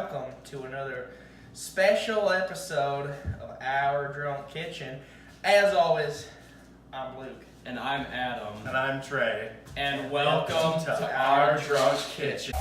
welcome to another special episode of Our Drunk Kitchen. As always, I'm Luke. And I'm Adam. And I'm Trey. And welcome to Our Drunk Kitchen.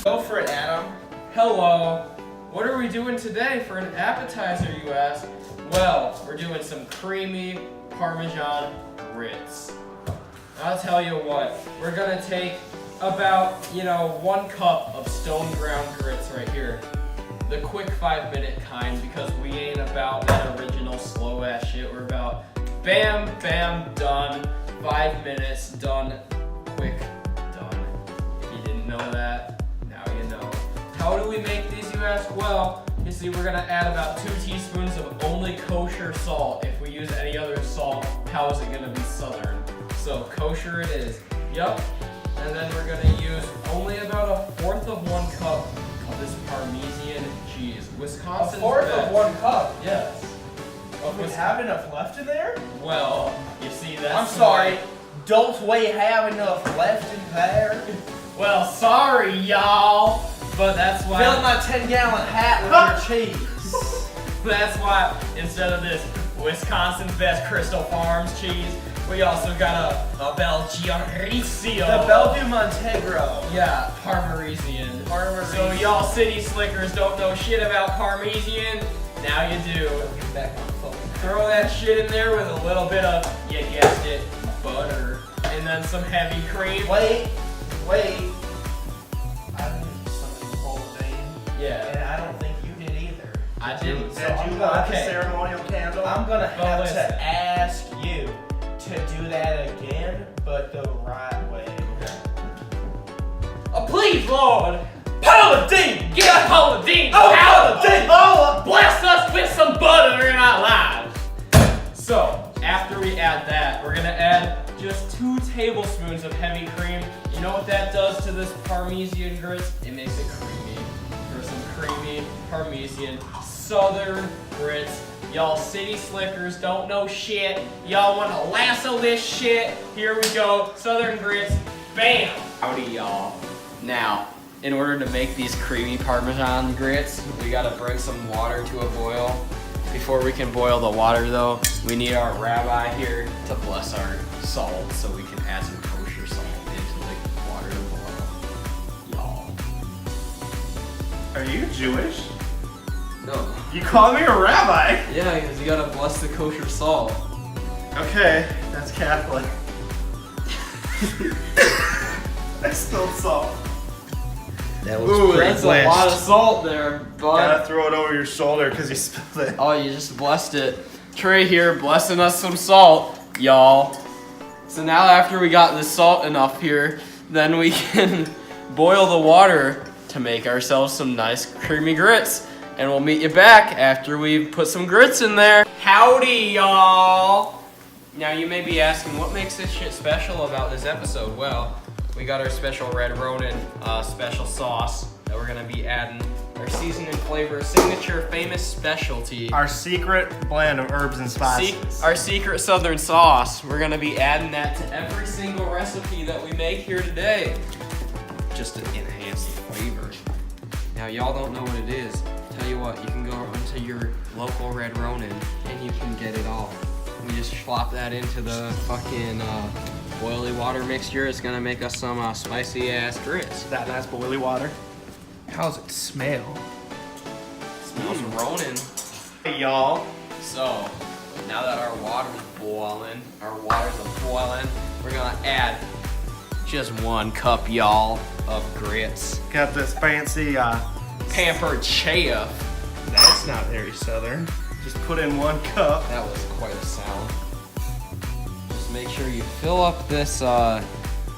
Go for it, Adam. Hello. What are we doing today for an appetizer, you ask? Well, we're doing some creamy Parmesan grits. I'll tell you what, we're gonna take about, 1 cup of stone ground grits right here. The quick 5-minute kind, because we ain't about that original slow ass shit. We're about bam, bam, done, 5 minutes, done, quick, done. If you didn't know that, now you know. How do we make these, you ask? Well, you see, we're gonna add about 2 teaspoons of only kosher salt. If we use any other salt, how is it gonna be southern? So kosher it is. Yup. And then we're gonna use only about 1/4 of 1 cup of this Parmesan cheese. Wisconsin's 1/4 best. of 1 cup. Yes. Do we have enough left in there? Well, you see, that's I'm sorry. Don't we have enough left in there? Well, sorry, y'all. But that's why. Fill my 10-gallon hat with your cheese. That's why instead of this Wisconsin's best Crystal Farms cheese, we also got a Belgianisio. The Bellevue Montegro. Yeah, Parmesan. So y'all city slickers don't know shit about Parmesan. Now you do. Back on the phone. Throw that shit in there with a little bit of, you guessed it, butter. And then some heavy cream. Wait. I did something the whole thing. Yeah. And I don't think you did either. I didn't. Did you light the okay. ceremonial candle? I'm gonna have listen. to ask you to do that again, but the right way. Please, Lord. Paladin! Get a Paladin! Oh, Paladin! Oh! Bless us with some butter in our lives! So, after we add that, we're gonna add just 2 tablespoons of heavy cream. You know what that does to this Parmesan grits? It makes it creamy. For some creamy Parmesan Southern grits. Y'all city slickers don't know shit. Y'all wanna lasso this shit. Here we go, Southern grits, bam! Howdy, y'all. Now, in order to make these creamy Parmesan grits, we gotta bring some water to a boil. Before we can boil the water though, we need our rabbi here to bless our salt so we can add some kosher salt into the water to boil. Y'all. Are you Jewish? No. You call me a rabbi? Yeah, because you gotta bless the kosher salt. Okay, that's Catholic. I spilled salt. That Ooh, that's a lot of salt there, bud. Gotta throw it over your shoulder because you spilled it. Oh, you just blessed it. Trey here blessing us some salt, y'all. So now after we got the salt enough here, then we can boil the water to make ourselves some nice creamy grits. And we'll meet you back after we put some grits in there. Howdy, y'all. Now you may be asking, what makes this shit special about this episode? Well, we got our special Red Ronin special sauce that we're gonna be adding. Our seasoning flavor, signature famous specialty. Our secret blend of herbs and spices. Our secret southern sauce. We're gonna be adding that to every single recipe that we make here today, just to enhance the flavor. Now y'all don't know what it is. Tell you what, you can go into your local Red Ronin and you can get it all. We just flop that into the fucking boiling water mixture. It's gonna make us some spicy ass grits. That nice boiling water. How's it smell? Smells Ronin. Hey, y'all. So, now that our water's boiling, we're gonna add just 1 cup, y'all, of grits. Got this fancy, Pampered chef. that's not very southern. Just put in 1 cup. That was quite a sound. Just make sure you fill up this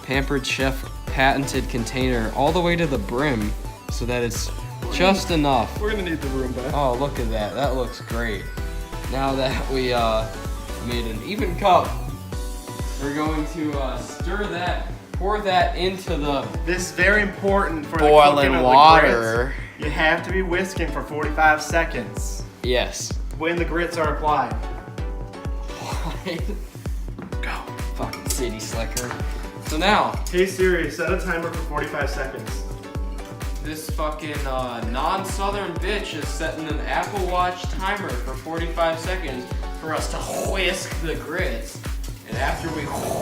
Pampered Chef patented container all the way to the brim so that it's just enough. We're gonna need the room back. Oh, look at that. That looks great. Now that we made an even cup, we're going to stir that pour that into the This is very important for the boiling cooking of the water. grits. You have to be whisking for 45 seconds Yes. when the grits are applied. Go. Fucking city slicker. So now, Hey Siri, set a timer for 45 seconds. this fucking non-southern bitch is setting an Apple Watch timer for 45 seconds for us to whisk the grits. And after we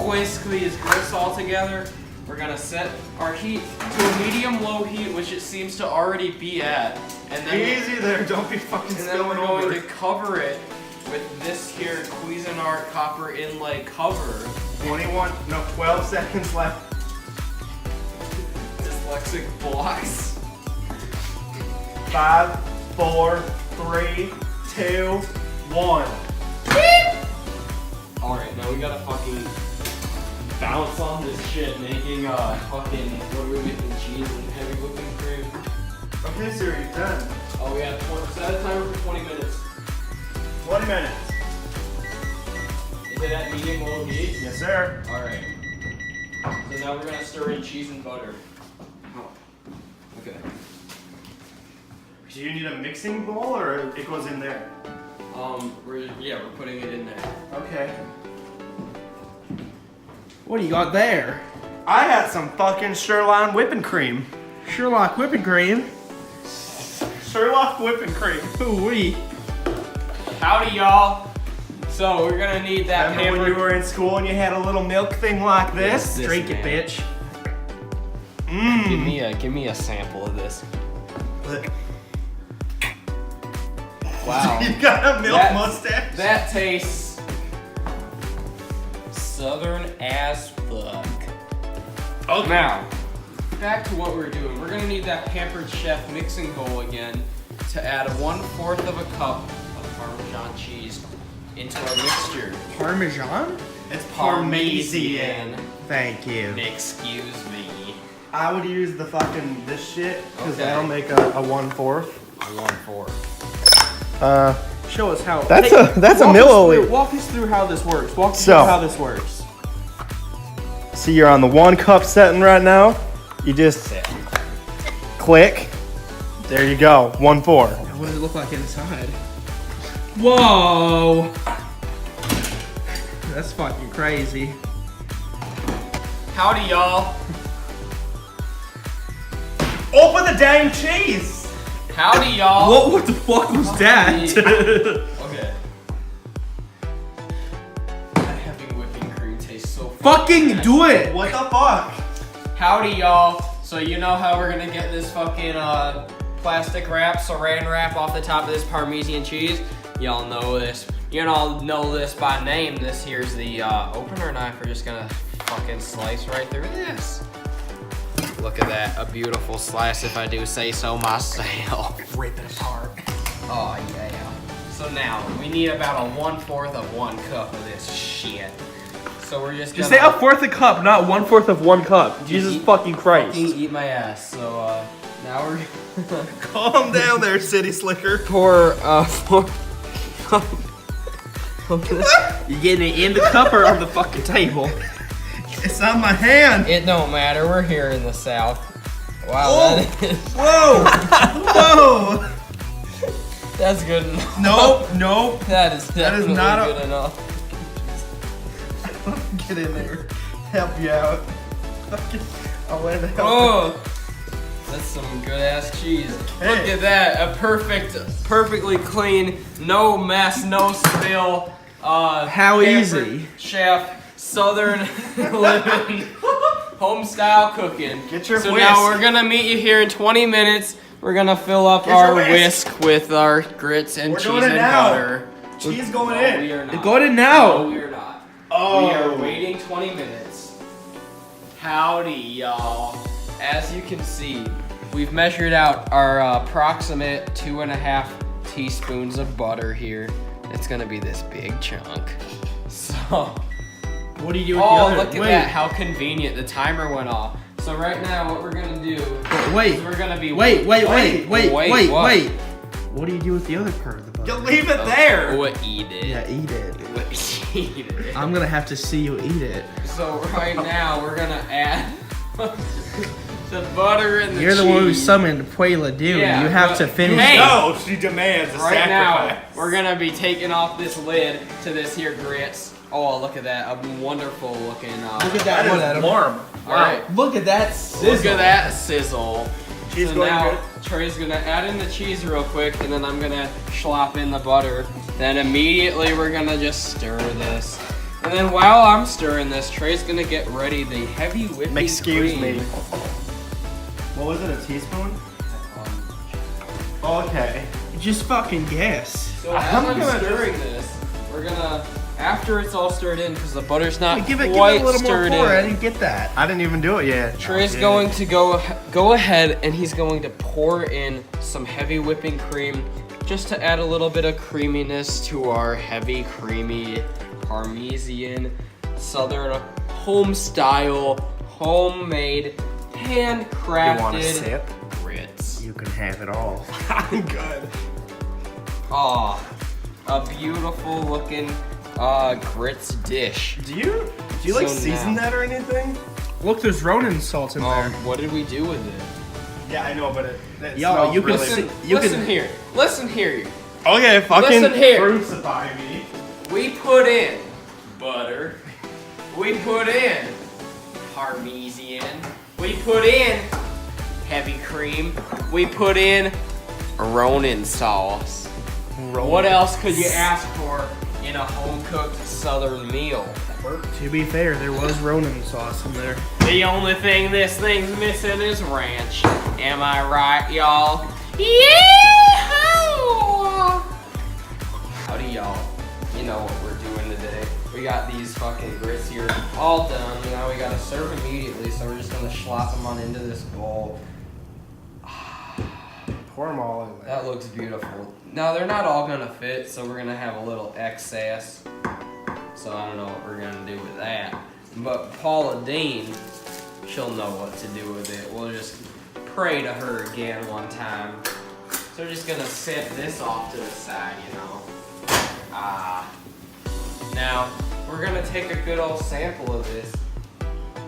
whisk these grits all together, we're gonna set our heat to a medium-low heat, which it seems to already be at. And then Easy there, don't be fucking And then we're spilling going over. to cover it with this here Cuisinart copper inlay cover. 12 seconds left. Dyslexic blocks. 5, 4, 3, 2, 1. Alright, now we gotta fucking bounce on this shit, making fucking, what are we making, cheese and heavy whipping cream? Okay, Siri, you're done. Oh, we have set a timer for 20 minutes. 20 minutes. Is it at medium low heat? Yes, sir. Alright. So now we're gonna stir in cheese and butter. Oh. Okay. Do you need a mixing bowl or it goes in there? We're putting it in there. Okay. What do you got there? I had some fucking Sherlock whipping cream. Sherlock whipping cream. Sherlock whipping cream. Ooh-wee. Howdy, y'all. So we're gonna need that Remember when you were in school and you had a little milk thing like this? This Drink it, man. bitch. Mmm. Give me a sample of this. Look. Wow. You got a milk mustache? That tastes southern as fuck. Okay. Now, back to what we're doing. We're gonna need that Pampered Chef mixing bowl again to add 1/4 of a cup of Parmesan cheese into our mixture. Parmesan? It's Parmesan. Thank you. Excuse me. I would use the fucking this shit because Okay. that'll make a 1/4. 1/4. Show us how. That's Hey, a walk us milliliter. through- Walk us through how this works. Walk us So- through how this works. See, you're on the 1 cup setting right now. You just click. There you go. 1/4. What does it look like inside? Whoa! That's fucking crazy. Howdy, y'all. Open the dang cheese. Howdy, y'all. What the fuck was that? Okay. That heavy whipping cream tastes so Fucking do it! What the fuck? Howdy, y'all. So you know how we're gonna get this fucking plastic wrap, saran wrap off the top of this Parmesan cheese? Y'all know this. You all know this by name. This here's the opener knife. We're just gonna fucking slice right through this. Look at that, a beautiful slice if I do say so myself. Rip it apart. Oh yeah. So now, we need about a 1/4 of 1 cup of this shit. So we're just Just gonna say 1/4 a cup, not 1/4 of 1 cup. Jesus eat- fucking Christ. fucking eat my ass. So now we're Calm down there, city slicker. pour You getting it in the cup or on the fucking table? It's on my hand. It don't matter. We're here in the South. Wow, Oh. that is, Whoa. Whoa. that's good enough. Nope. That is definitely not a- good enough. Get in there. Help you out. I'll let it help. Oh, that's some good ass cheese. Look Hey. at that, a perfectly clean, no mess, no spill. How Pampered easy. Chef, Southern living, home style cooking. Get your So whisk. now we're gonna meet you here in 20 minutes. We're gonna fill up Get your our whisk. whisk with our grits and We're cheese doing it and now. butter. Cheese going No, in. we are not. Go in No, now. we are not. Oh. We are waiting 20 minutes. Howdy, y'all. As you can see, we've measured out our approximate 2.5 teaspoons of butter here. It's gonna be this big chunk. So, What do you do with oh, the other? look at that, how convenient. The timer went off. So right now, what we're gonna do Wait. is we're gonna be Wait. what? What do you do with the other part of the butter? You leave it there. We'll eat it. Yeah, eat it. We'll eat it. I'm gonna have to see you eat it. So right now we're gonna add the butter and the You're cheese. the one who summoned Puela Dune. Yeah, you have but- to finish. Hey! No, she demands a Right now, sacrifice. we're gonna be taking off this lid to this here grits. Oh, look at that! A wonderful looking. Look at that one, Adam. warm. All right, Look at that sizzle. look at that sizzle. Cheese So going now good. Trey's gonna add in the cheese real quick, and then I'm gonna slop in the butter. Then immediately we're gonna just stir this. And then while I'm stirring this, Trey's gonna get ready the heavy whipping Excuse cream. me. What was it? A teaspoon? Okay. Just fucking guess. So as I'm I'm gonna stirring this, we're gonna, after it's all stirred in, because the butter's not Give it quite a little more stirred pour. I in. didn't get that. I didn't even do it yet. Trey's Oh, yeah. going to go ahead and he's going to pour in some heavy whipping cream just to add a little bit of creaminess to our heavy, creamy, Parmesan, Southern, home style, homemade, You want a handcrafted sip? grits. You can have it all. I'm good. Aw, a beautiful looking grits dish. Do you like So season now- that or anything? Look, there's Ronin salt in there. What did we do with it? Yeah, I know, but it Y'all, smells you can really. see- Listen here. Listen here. Okay, fucking Listen here. crucify me. We put in butter. We put in Parmesan. We put in heavy cream. We put in Ronin sauce. What else could you ask for in a home-cooked Southern meal? To be fair, there was Ronin sauce in there. The only thing this thing's missing is ranch. Am I right, y'all? Yeehaw! Howdy, y'all. You know what we're doing today. We got these fucking grits here all done. Now we gotta serve immediately, so we're just gonna slop them on into this bowl. Pour them all in there. That looks beautiful. Now they're not all gonna fit, so we're gonna have a little excess. So I don't know what we're gonna do with that. But Paula Dean, she'll know what to do with it. We'll just pray to her again one time. So we're just gonna set this off to the side, you know. Now we're gonna take a good old sample of this.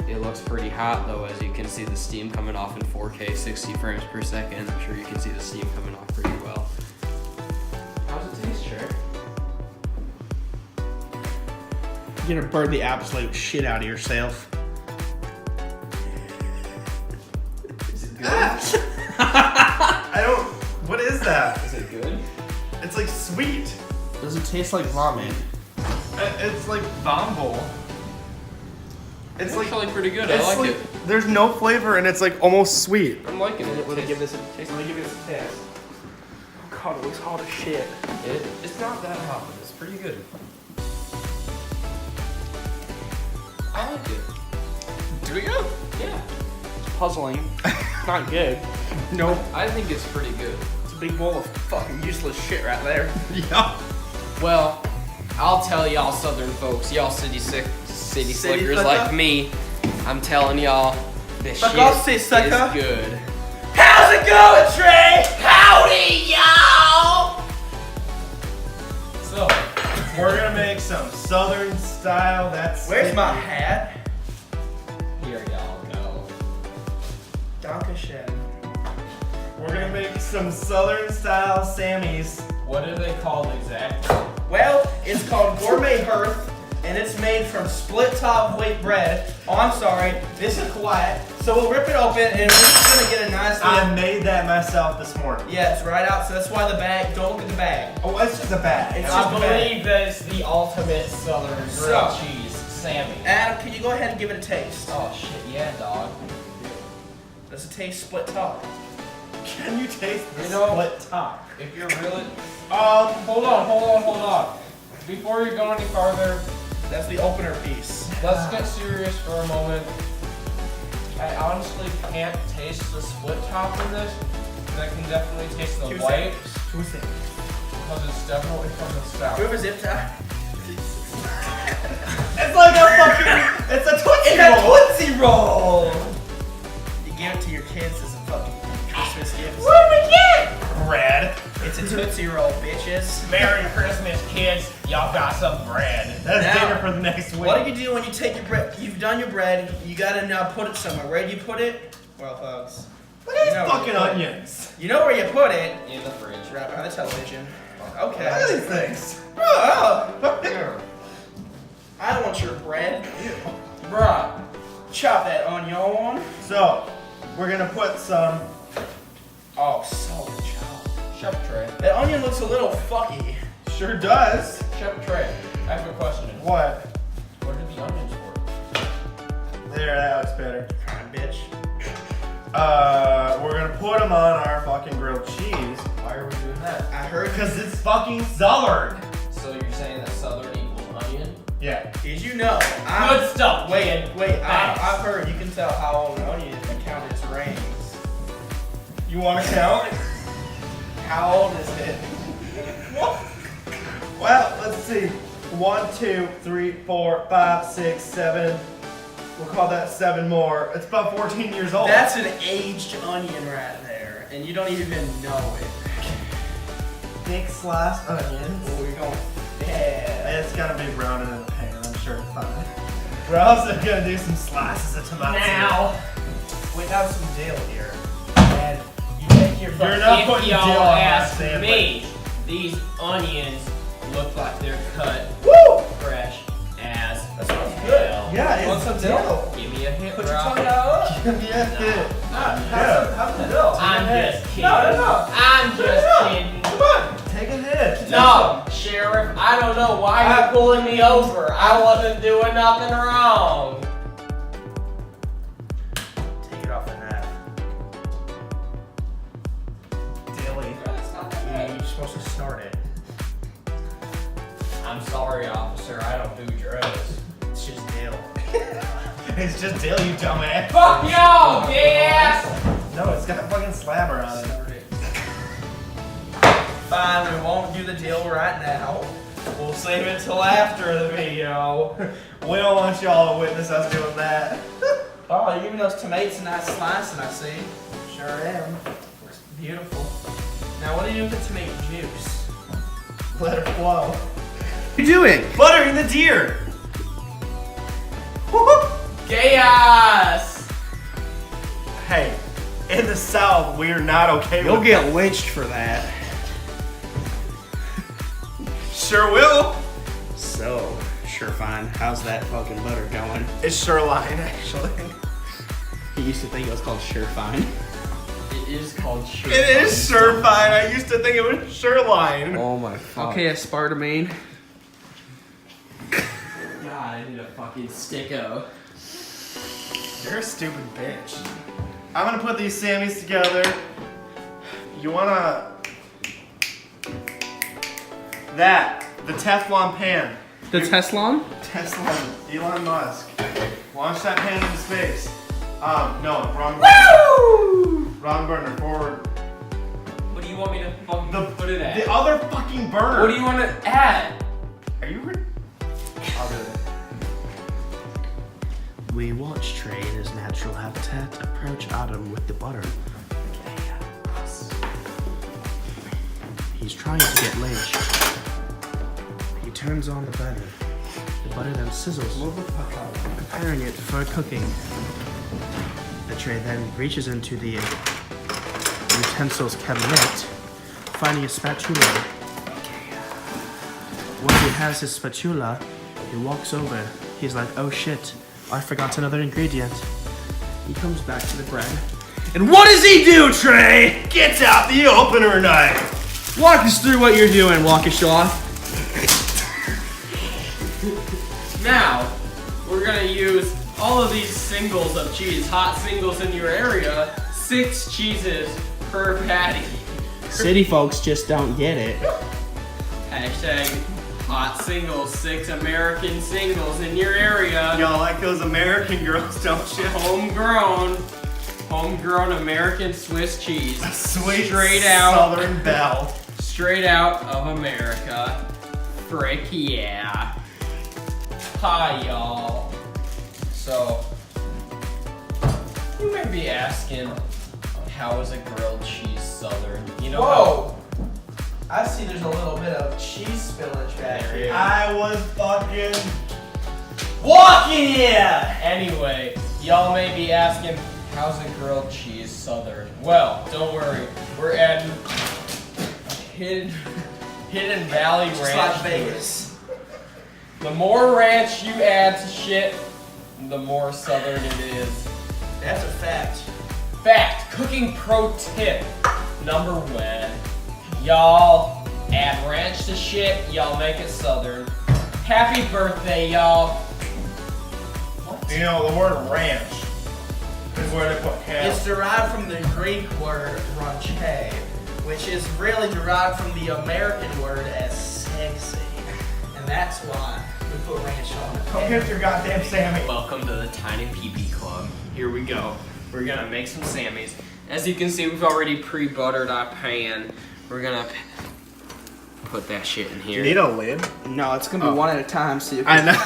It looks pretty hot though, as you can see the steam coming off in 4K, 60 frames per second. I'm sure you can see the steam coming off pretty well. How's it taste, Trey? You're gonna burn the absolute shit out of yourself. Is it good? I don't. What is that? Is it good? It's like sweet. Does it taste like vomit? It's like vomble. It's like actually pretty good. it's I like like, it. There's no flavor and it's like almost sweet. I'm liking it. Let me give Tastes- this a taste. Let me give this a test. Oh God, it looks hot as shit. It's not that hot, but it's pretty good. I like it. Do you? Yeah. It's puzzling. Not good. Nope. I think it's pretty good. It's a big bowl of fucking useless shit right there. Yeah. Well, I'll tell y'all Southern folks, y'all city slickers slicker? like me, I'm telling y'all, this Fuck shit off, city slicker. is good. How's it going, Trey? Howdy, y'all! So, We're gonna make some southern style. That's Where's my hat? here y'all go. Dankeschön. We're gonna make some southern style Sammys. What are they called exactly? Well, it's called Gourmet Hearth, and it's made from split top wheat bread. Oh, I'm sorry, this is quiet. So we'll rip it open, and we're just gonna get a nice I little... made that myself this morning. Yeah, it's right out, so that's why the bag, don't look at the bag. Oh, it's just a bag. It's I just a bag. believe that it's the ultimate Southern grilled So- cheese, Sammy. Adam, can you go ahead and give it a taste? Oh shit, yeah, dog. Does it taste split top? Can you taste the You know- split top? If you're really, Hold on. hold on. Before you go any farther, That's the opener piece. let's get serious for a moment. I honestly can't taste the split top in this, but I can definitely taste the white because it's definitely from the Do you south. have a zip tie? It's like a fucking. It's a Tootsie It's a Roll. Tootsie Roll! You give it to your kids as a fucking Christmas gift. What did we get? Red. It's a Tootsie Roll, bitches. Merry Christmas, kids. Y'all got some bread. That's Now, dinner for the next week. What do you do when you take your bread? You've done your bread. You gotta now put it somewhere. Where do you put it? Well, folks. Look at these You know fucking where you put it. onions. You know where you put it? In the fridge. Right behind the television. Look Okay. at these things. Oh, I don't want your bread. Ew. Bruh. Chop that onion. So, we're gonna put some. Oh, solid chop. Chef Trey. That onion looks a little fucky. Sure does. Chef Trey. I have a question. What? What are the onions for? There, that looks better. Fine, bitch. We're gonna put them on our fucking grilled cheese. Why are we doing that? I heard. Because it's fucking southern. So you're saying that southern equals onion? Yeah. Did you know? Good stuff. Wait. Thanks. I've heard you can tell how old an onion is if you count its rings. You wanna count? How old is it? Well, let's see. 1, 2, 3, 4, 5, 6, 7. We'll call that 7 more. It's about 14 years old. That's an aged onion right there, and you don't even know it. thick sliced onions. Oh, you're going bad. It's gotta be brown in the pan, I'm sure it's fine. We're also gonna do some slices of tomato. Now, We have some dill here. And you take your You're not if putting y'all dill on my ask sandwich. me, these onions look like they're cut Woo! fresh as That sounds good. hell. Yeah, Want it's some dill. dill? Give me a hit, Put bro. your tongue out. Give me a hit. Have some dill. I'm just kidding. No. I'm just kidding. Come on. Take a hit. No, Sheriff, I don't know why you're pulling me over. I wasn't doing nothing wrong. Take it off the knife. Dilly. Yeah, you're supposed to snort it. I'm sorry, officer. I don't do drugs. It's just dill. It's just dill, you dumbass. Fuck y'all, gas! No, it's got a fucking slabber on it. Snort it. Fine, we won't do the dill right now. We'll save it till after the video. We don't want y'all to witness us doing that. Oh, you're giving those tomatoes a nice slicing, I see. Sure am. Looks beautiful. Now, what do you do with the tomato juice? Let it flow. What are you doing? Buttering the deer. Chaos! Hey, in the South, we're not okay You'll with get lynched for that. Sure will. So, sure fine. How's that fucking butter going? It's Shoreline, actually. He used to think it was called Sure Fine. It is called Sure. It is Sure Fine. I used to think it was Shoreline. Oh my fuck. Okay, aspartame. God, I need a fucking sticko. You're a stupid bitch. I'm gonna put these Sammys together. You wanna... the Teflon pan. The Teslon? Teflon, Elon Musk. Launch that pan into space. No, wrong Woo! wrong burner, forward. What do you want me to fucking put it at? The other fucking burner. What do you want to add? Are you I'll do it. We watch Trey in his natural habitat approach Adam with the butter. He's trying to get lynched. He turns on the burner. The butter then sizzles, preparing it for cooking. The tray then reaches into the utensils cabinet, finding a spatula. Once he has his spatula, he walks over. He's like, oh shit, I forgot another ingredient. He comes back to the bread. And what does he do, Trey? Get out the opener knife! Walk us through what you're doing, Waukesha. Now, we're gonna use all of these singles of cheese, hot singles in your area, 6 cheeses per patty. City folks just don't get it. Hashtag hot singles, 6 American singles in your area. Y'all like those American girls, don't you? Homegrown American Swiss cheese. Sweet Straight out. Southern Belle. Straight out of America. Frick yeah. Hi y'all. So, you may be asking, how is a grilled cheese Southern? You know Whoa! I see there's a little bit of cheese spillage back here. I was fucking Walking here! Anyway, y'all may be asking, how's a grilled cheese southern? Well, don't worry. We're adding Hidden Valley Just Ranch. like to it. Vegas. The more ranch you add to shit, the more southern it is. That's a fact. Fact, cooking pro tip number 1. Y'all add ranch to shit, y'all make it southern. Happy birthday, y'all. You know, the word ranch is where they put ham. It's derived from the Greek word ranche, which is really derived from the American word as sexy. And that's why we put ranch on it. Come get your goddamn Sammy. Welcome to the Tiny PP Club. Here we go. We're gonna make some Sammys. As you can see, we've already pre-buttered our pan. We're gonna put that shit in here. You need a lid? No, it's gonna be one at a time, so you I can, know.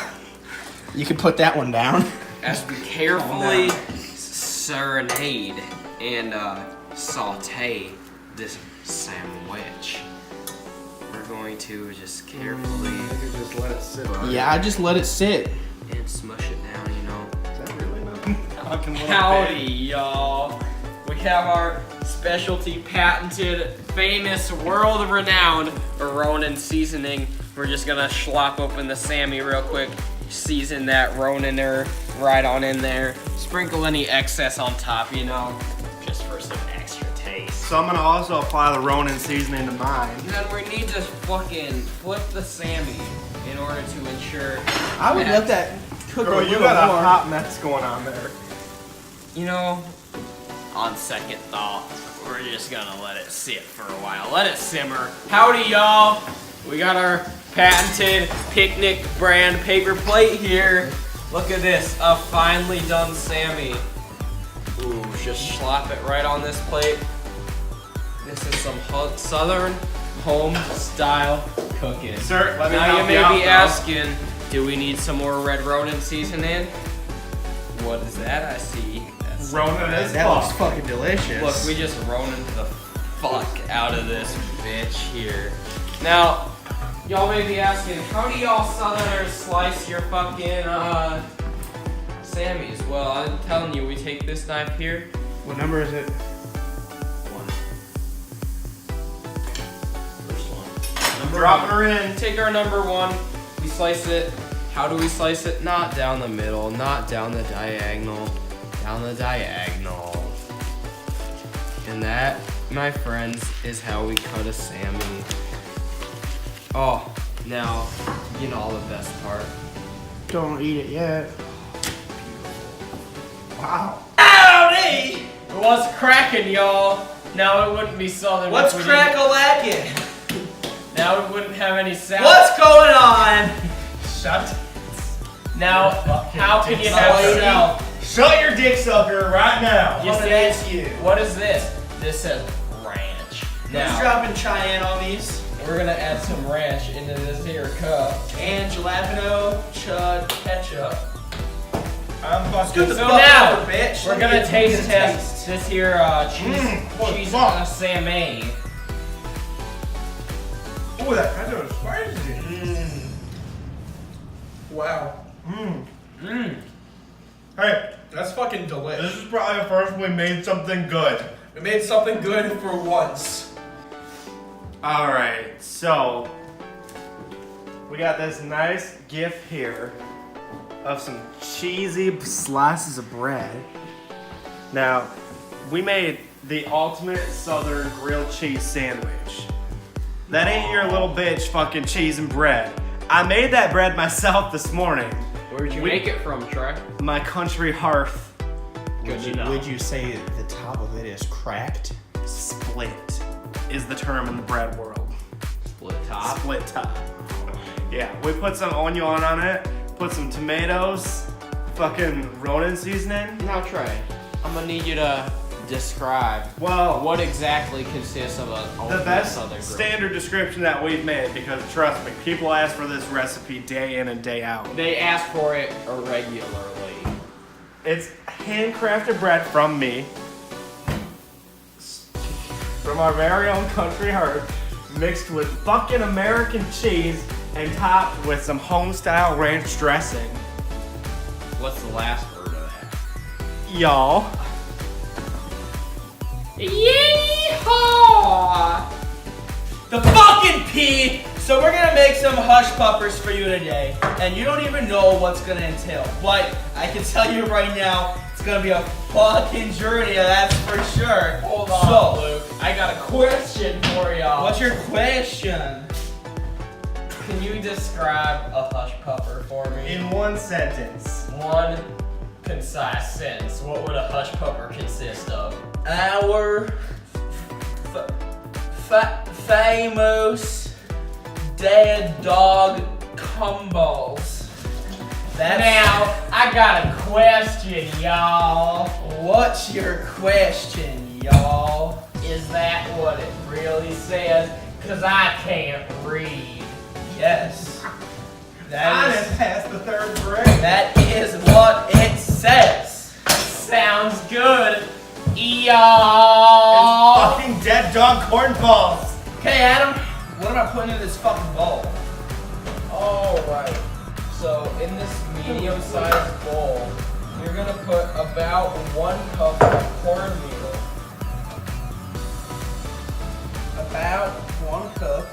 you can put that one down. As we carefully serenade and saute this sandwich, we're going to just carefully Just let it sit. Yeah, I just let it sit. and smush it down, you know. Is that really not? Howdy, y'all. We have our specialty patented, famous, world-renowned Ronin seasoning. We're just gonna slop open the Sammy real quick, season that Roniner right on in there. Sprinkle any excess on top, you know, just for some extra taste. So I'm gonna also apply the Ronin seasoning to mine. And then we need to fucking flip the Sammy in order to ensure I would let that cook Girl, a you little got more. a hot mess going on there. You know, on second thought, we're just gonna let it sit for a while. Let it simmer. Howdy, y'all. We got our patented picnic brand paper plate here. Look at this, a finely done Sammy. Ooh, just slap it right on this plate. This is some southern home style cooking. Sir, let me Now help you may out, be though. asking, do we need some more red Ronin seasoning? What is that I see? That's Ronin is That looks fuck. fucking delicious. Look, we just Ronin the fuck out of this bitch here. Now, y'all may be asking, how do y'all Southerners slice your fucking Sammys? Well, I'm telling you, we take this knife here. What number is it? First one. Number Dropping one. her in. Take our number 1, we slice it. How do we slice it? Not down the middle, not down the diagonal, down the diagonal. And that, my friends, is how we cut a Sammy. Oh, now, you know the best part. Don't eat it yet. Wow. Howdy! What's cracking, y'all? Now it wouldn't be Southern. What's if we didn't- crack-a-lackin'? Now it wouldn't have any sound. What's going on? Shut. Now, how can you have lady. sound? Shut your dick sucker right now. You What see, that's you. what is this? This says ranch. Who's Now, dropping Cheyenne on these? we're gonna add some ranch into this here cup. And jalapeno chud ketchup. I'm Scoot fucking. the So fuck now, over, bitch. we're Let me gonna get taste the test this here cheese fuck. Sammy. Ooh, that ketchup is spicy. Wow. Mmm. Hey, That's fucking delicious. this is probably the first we made something good. We made something good for once. Alright, so we got this nice gift here of some cheesy slices of bread. Now, we made the ultimate southern grilled cheese sandwich. That ain't your little bitch fucking cheese and bread. I made that bread myself this morning. Where'd you We- make it from, Trey? My country hearth Good to know. Would you say the top of it is cracked? split is the term in the bread world. Split top. Split top. Yeah, we put some onion on it, put some tomatoes, fucking Ronin seasoning. Now, Trey, I'm gonna need you to describe Well, what exactly consists of a the ultimate best southern grill. standard description that we've made, because trust me, people ask for this recipe day in and day out. They ask for it irregularly. It's handcrafted bread from me, from our very own country hearth, mixed with fucking American cheese and topped with some home-style ranch dressing. What's the last word of that? Y'all. Yeehaw! The fucking P! So we're gonna make some hush puppers for you today. And you don't even know what's gonna entail. But I can tell you right now, it's gonna be a fucking journey, that's for sure. Hold on, Luke. I got a question for y'all. What's your question? Can you describe a hush pupper for me? In one sentence. One concise sentence. What would a hush pupper consist of? Our famous dead dog combos. Now, I got a question, y'all. What's your question, y'all? Is that what it really says? Cause I can't read. Yes. Past the 3rd grade. That is what it says. Sounds good. Y'all. Fucking dead dog cornballs. Okay, Adam, what am I putting in this fucking bowl? Alright. So in this medium-sized bowl, you're gonna put about 1 cup of cornmeal. About 1 cup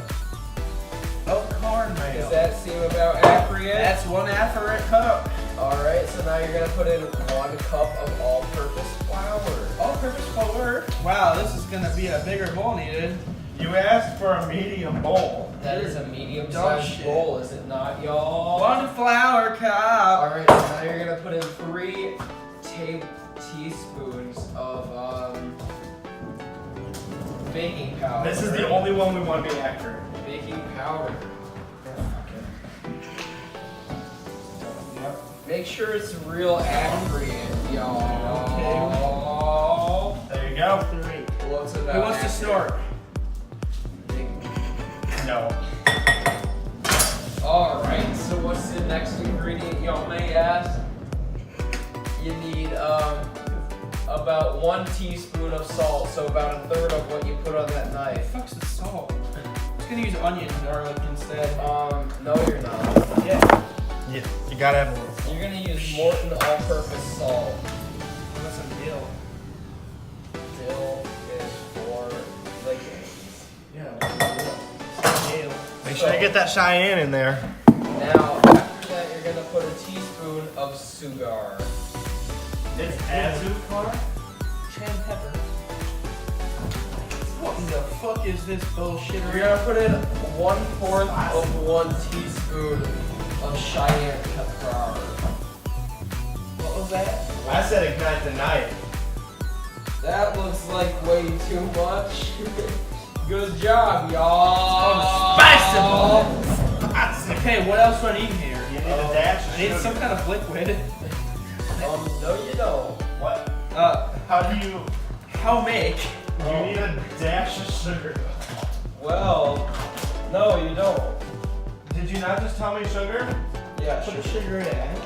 of cornmeal. Does that seem about accurate? That's 1 accurate cup. Alright, so now you're gonna put in 1 cup of all-purpose flour. All-purpose flour. Wow, this is gonna be a bigger bowl needed. You asked for a medium bowl. That is a Dog medium-sized shit. bowl, is it not, y'all? 1 flour cup. Alright, so now you're gonna put in 3 teaspoons of baking powder. This is the only one we want to be accurate. baking powder. Make sure it's real accurate, y'all. There you go. 3. What's about Who wants to start? No. Alright, so what's the next ingredient, y'all may ask? You need about 1 teaspoon of salt, so about 1/3 of what you put on that knife. Fuck's the salt? I'm just gonna use onion garlic instead. No you're not. Yeah. Yeah, you gotta have a little. You're gonna use Morton all-purpose salt. What's some dill? Dill is for the games. Yeah, what's some dill? Make sure you get that Cheyenne in there. Now, after that, you're gonna put a teaspoon of sugar. It's Azukar? Cayenne pepper. What in the fuck is this bullshit? You're gonna put in 1/4 of 1 teaspoon of Cheyenne pepper. What was that? I said ignite the knife. That looks like way too much. Good job, y'all. Okay, what else do I need here? You need a dash of I need sugar. some kind of liquid. No you don't. What? How do you... How make? You need a dash of sugar. Well, no you don't. Did you not just tell me sugar? Yeah, Put sure. the sugar in.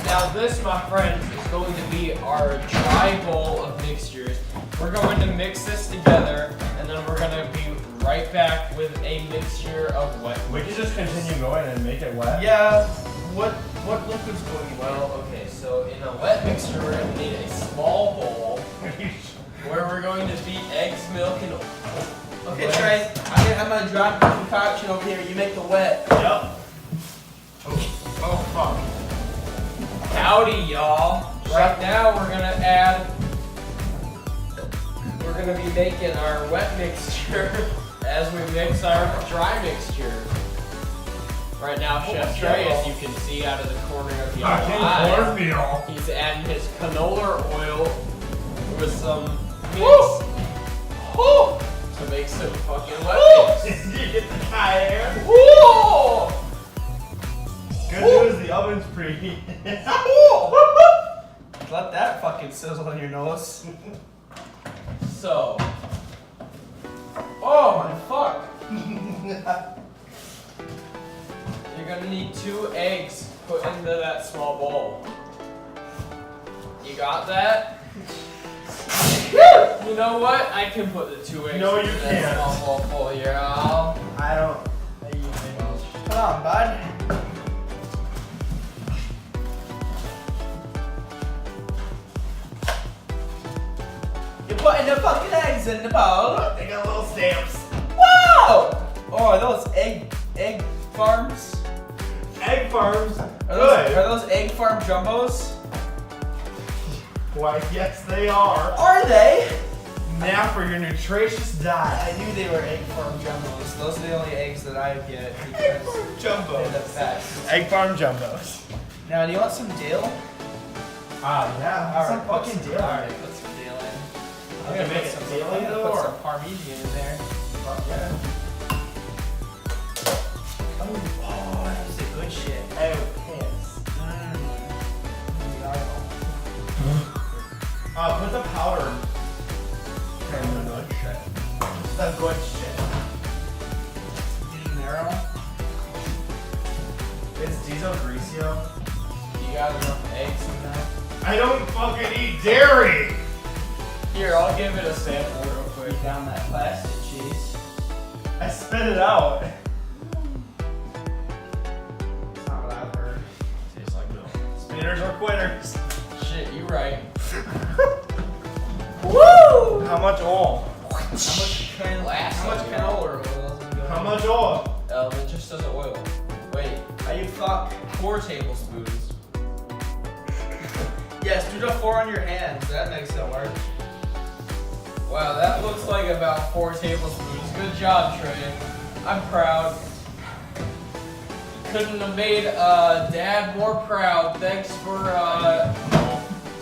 Now this, my friends, is going to be our dry bowl of mixtures. We're going to mix this together, and then we're going to be right back with a mixture of wet. We can just continue going and make it wet. Yeah. What liquid's going in? Well, okay, so in a wet mixture, we're going to need a small bowl where we're going to beat eggs, milk, and Okay, Trey, I'm gonna drop the concoction over here. You make the wet. Yep. Oh fuck. Howdy, y'all. Right now, we're gonna be making our wet mixture as we mix our dry mixture. Right now, Chef Trey, as you can see out of the corner of your eye, cornmeal. he's adding his canola oil with some mix to make some fucking wet mix. Did you get the cayenne? Woo! Good news, the oven's preheated. Let that fucking sizzle in your nose. So, oh my fuck! You're gonna need 2 eggs put into that small bowl. You got that? You know what? I can put the 2 eggs No, in you that can't. small bowl here. Al. I don't. Come on, bud. You're putting the fucking eggs in the bowl. They got little stamps. Wow! Oh, are those egg farms? Egg farms. Are those egg farm jumbos? Why, yes, they are. Are they? Now for your nutritious diet. I knew they were egg farm jumbos. Those are the only eggs that I get Egg because farm they're the jumbos. best. Egg farm jumbos. Now, do you want some dill? Yeah. Alright, Some fucking deal. Alright, put some dill in. I'm gonna make some daily I'm gonna though. put Or? some Parmesan in there. Yeah. Oh, that was the good shit. Oh, pants. Put the powder in the good shit. The good shit. Narrow. It's Diesel Greasio. You got enough eggs in that? I don't fucking eat dairy! Here, I'll give it a sample real quick. Put down that plastic cheese. I spit it out. That's not what I've heard. Tastes like milk. Spinners or quitters. Shit, you right. Woo! How much oil? How much canola oil is going How much oil? It just says oil. Wait, How you fuck? 4 tablespoons. Yes, do the 4 on your hands. That makes it work. Wow, that looks like about 4 tablespoons. Good job, Trey. I'm proud. Couldn't have made Dad more proud. Thanks for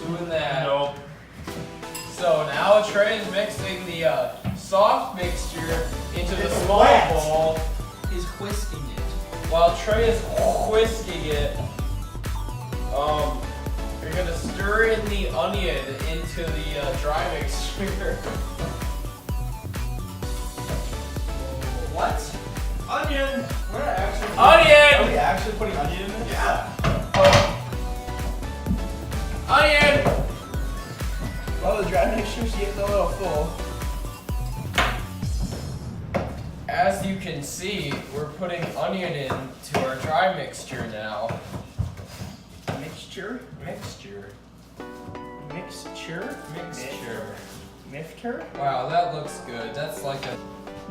doing that. Nope. So now Trey is mixing the soft mixture into the It's small wet. bowl, He's whisking it. while Trey is whisking it. You're gonna stir in the onion into the dry mixture. What? Onion! We're not actually. Onion! Are we actually putting onion in this? Yeah. Onion! Oh, the dry mixture's getting a little full. As you can see, we're putting onion into our dry mixture now. Mixture? Mixture. Mixture? Mixture. Mixture? Wow, that looks good. That's like a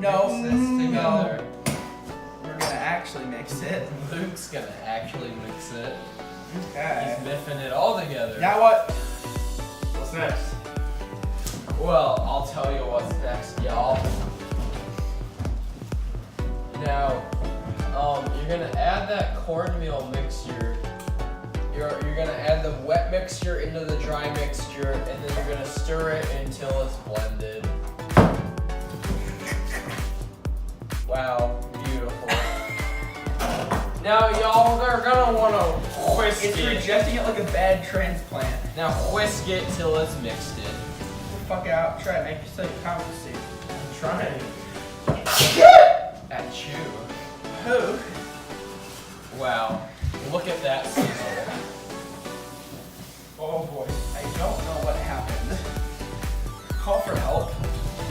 No. mix this together. We're gonna actually mix it. Luke's gonna actually mix it. Okay. He's miffing it all together. Now what? What's next? Well, I'll tell you what's next, y'all. Now, you're gonna add that cornmeal mixture. You're gonna add the wet mixture into the dry mixture, and then you're gonna stir it until it's blended. Wow, beautiful. Now, y'all are gonna wanna whisk It's it. rejecting it like a bad transplant. Now whisk it till it's mixed in. Fuck out. Try to make yourself compensate. I'm trying. At you. Who? Wow. Look at that sizzle. Oh boy. I don't know what happened. Call for help,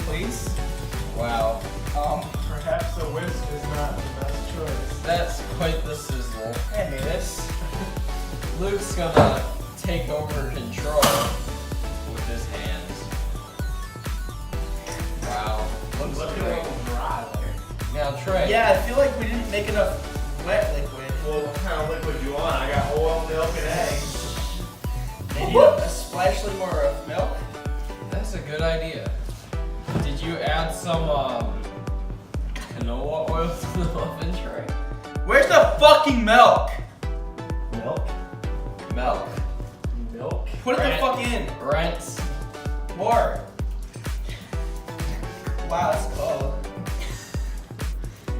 please. Wow. Perhaps a whisk is not the best choice. That's quite the sizzle. I knew this. Luke's gonna take over control with his hands. Wow. Looks Look great. at what dry there. Now Trey. Yeah, I feel like we didn't make enough wet liquid. Well, what kind of liquid you want? I got oil, milk, and eggs. Maybe a splashly more of milk. That's a good idea. Did you add some canola oil to the muffin tray? Where's the fucking milk? Milk? Milk. Milk? Put it the fuck in. Rinse. More. Wow, it's cold.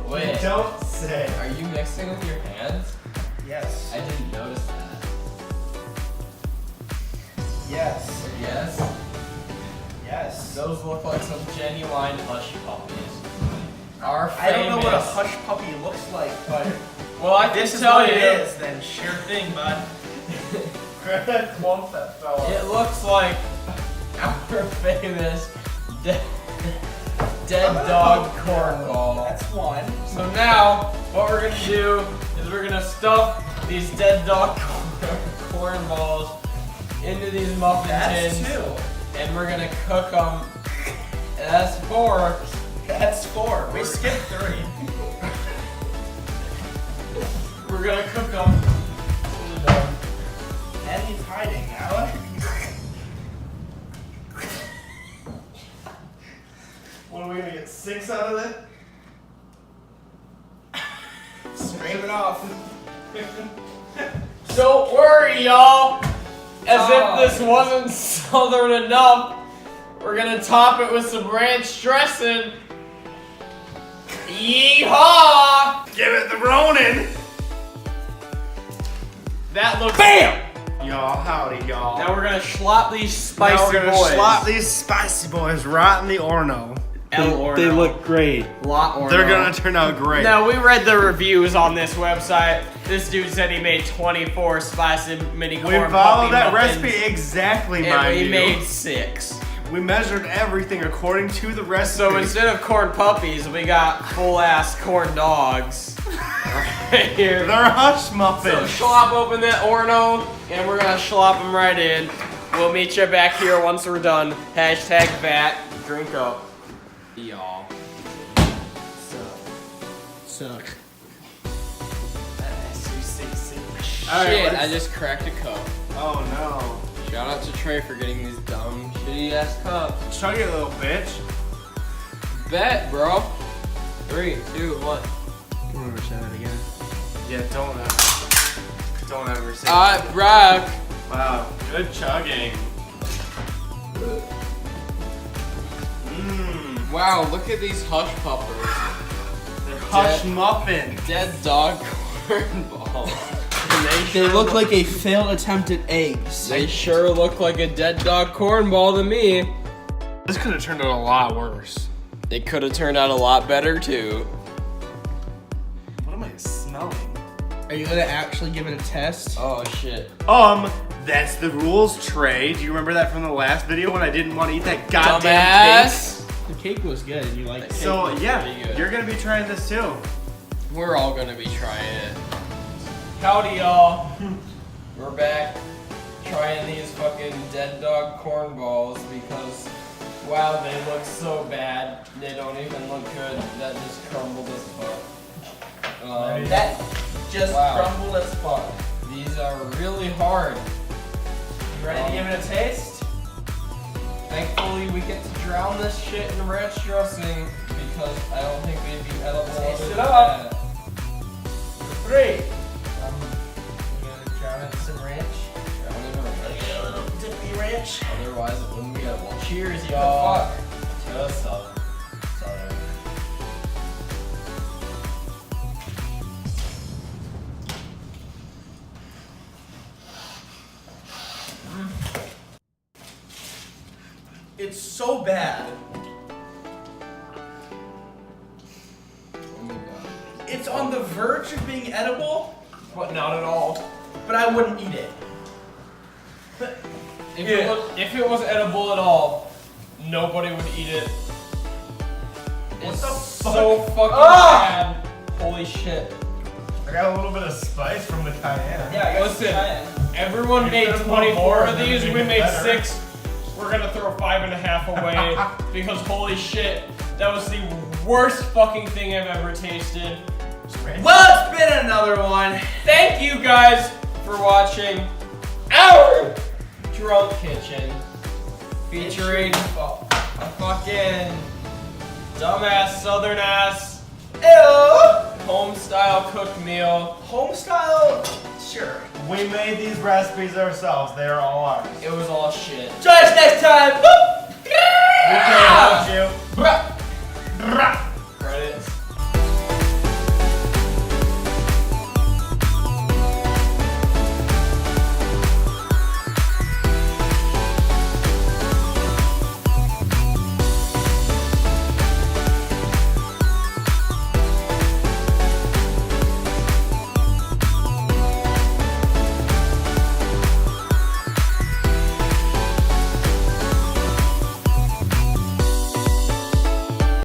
Wait. Don't say. Are you mixing with your hands? Yes. I didn't notice that. Yes. Yes. Yes. Those look like some genuine hush puppies. Our famous. I don't know what a hush puppy looks like, but Well, I if can this is tell what you. it is, then sure thing, bud. Grab that clump that fell It off. looks like our famous dead dog cornball. That's one. So now, what we're gonna do is we're gonna stuff these dead dog cornballs into these muffin That's tins, two. and we're gonna cook them. That's four. That's four. We skipped three. We're gonna cook them. And he's hiding now. What are we gonna get 6 out of it? Scrape it off. Don't worry, y'all. As if this wasn't southern enough, we're gonna top it with some ranch dressing. Yeehaw! Give it the Ronin! That looks. Bam! Y'all, howdy, y'all. Now we're gonna slop these spicy Now we're gonna boys. slap these spicy boys right in the Orno. They look great. Lot or They're gonna turn out great. Now we read the reviews on this website. This dude said he made 24 spicy mini corn We followed puppy that muffins, recipe exactly, and mind we you. made 6. We measured everything according to the recipe. So instead of corn puppies, we got full ass corn dogs. Right here. they're hush So muffins. schlop open that Orno, and we're gonna schlop them right in. We'll meet you back here once we're done. Hashtag VAT. Drink up, y'all. Suck. All right, Shit, let's- I just cracked a cup. Oh no. Shout out to Trey for getting these dumb, shitty ass cups. Chug it, little bitch. Bet, bro. 3, 2, 1. Don't ever say that again. Yeah, don't ever say Brock. Wow, good chugging. Mmm, Wow, look at these hush puppers. they're hush muffins. Dead dog corn balls. And They look like a failed attempt at eggs. They sure look like a dead dog cornball to me. This could have turned out a lot worse. They could have turned out a lot better too. What am I smelling? Are you gonna actually give it a test? Oh shit. That's the rules, Trey. Do you remember that from the last video when I didn't want to eat that goddamn Dumbass. The cake was good and you liked it. cake? So was yeah, pretty good. you're gonna be trying this too. We're all gonna be trying it. Howdy, y'all. We're back trying these fucking dead dog cornballs because, wow, they look so bad. They don't even look good. That just crumbled as fuck. That just Wow. crumbled as fuck. These are really hard. You ready to give it a taste? Thankfully, we get to drown this shit in ranch dressing because I don't think they'd be edible. Taste other it than up. that. 3. I'm gonna drown it in some ranch. Drown it in ranch. A little dippy ranch. Otherwise, it wouldn't be edible. Cheers, y'all. Fuck. To some. Sorry. It's so bad. Oh my god. It's on the verge of being edible, But not at all. but I wouldn't eat it. If it was edible at all, nobody would eat it. What It's the so fuck? fucking Ah! bad. Holy shit. I got a little bit of spice from the cayenne. Yeah, I guess Listen. it's Everyone You made could've put 24 more of and these. it'd We be made better. 6. We're gonna throw 5.5 away because holy shit, that was the worst fucking thing I've ever tasted. Well, it's been another one. Thank you guys for watching our Drunk Kitchen featuring a fucking dumbass southern ass home style cooked meal. Home style, sure. We made these recipes ourselves. They are all ours. It was all shit. Join us next time. Woo! We can't help you. Bruh. Brah.